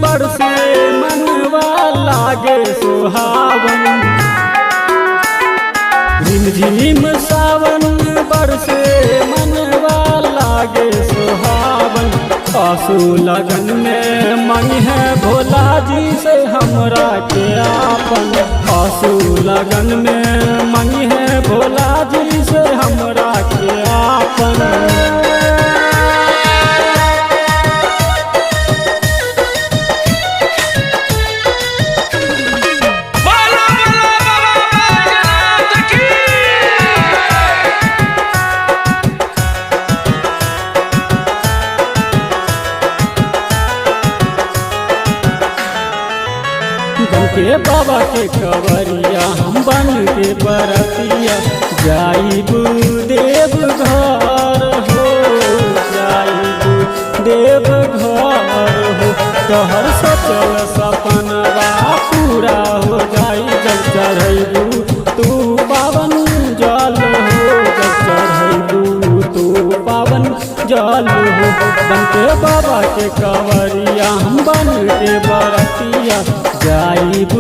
बरसे मनवा लागे सुहावन। झिमझिम सावन बरसे मनवा लागे सुहावन। आंसू लगन में मन है भोला जी से हमरा के आपन। आंसू लगन में मन है भोला जी से हमरा के आपन। के बाबा के कवरिया हम बन के बरतिया जाइब देव घर हो। जाइब देव घर हो तोहर सोचल सपनवा पूरा हो जाई। जब चढ़ैबू तू पावन जल हो। जब चढ़ैबू तू पावन जल हो। बन के बाबा के कवरिया हम बन के बरतिया जाइब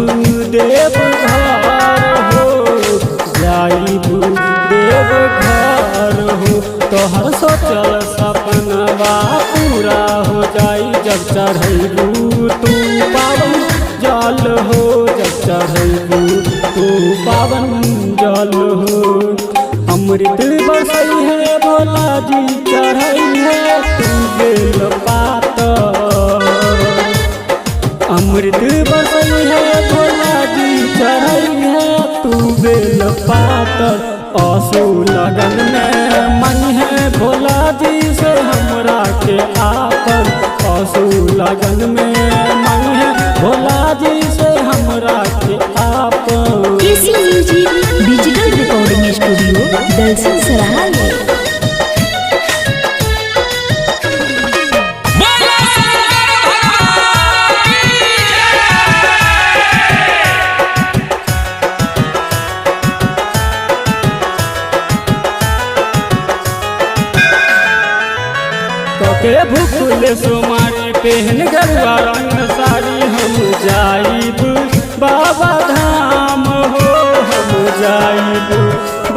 देव घर हो। जाइब देव घर हो तोहर सोचल सपनवा पूरा हो जाई। जब चढ़ैबू तू पावन जल हो। जब चढ़ैबू तू पावन जल हो। अमृत बरसई है भोला जी चढ़ई है तू बेल पातर। अमृत बरसई है भोला जी चढ़ई है तू बेल पातर। आंसू लगन में मन है भोला जी से हमरा के आपन। आंसू लगन में मन है भोला जी से हमरा के आपन। KC music digital recording studio Dalsingh Sarai. के भूखले सोमारी पहन गरुआ रंग साड़ी हम जाइब बाबा धाम हो। हम जाइब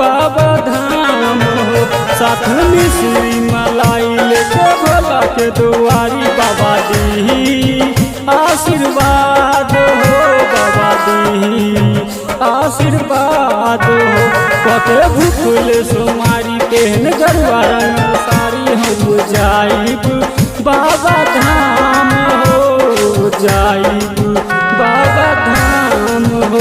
बाबा धाम हो। साथ में श्री मलाई लेके भोला के दुआरी। बाबा दी आशीर्वाद हो। बाबा दी आशीर्वाद हो। कते भूखले सोमारी पहन गरुआ रंग साड़ी हम जाइब बाबा धाम हो। जाइब बाबा धाम हो।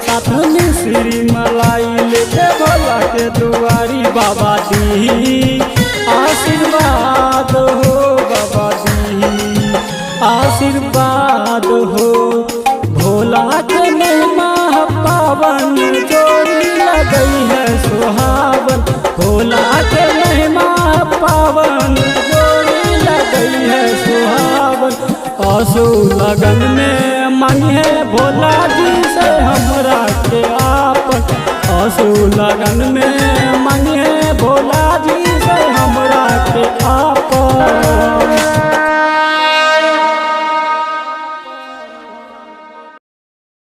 साथ में श्री मलाई लेके भोला के दुआरी। बाबा दी आशीर्वाद हो। बाबा दी आशीर्वाद हो। भोला के महिमा पावन जोड़ी लगई है सुहावन। भोला के महिमा पावन जोड़ी लगई है सुहावन। आंसू लगन में मन है भोला जी से हमरा के आपन। आंसू लगन में मन है भोला जी से हमरा के आपन।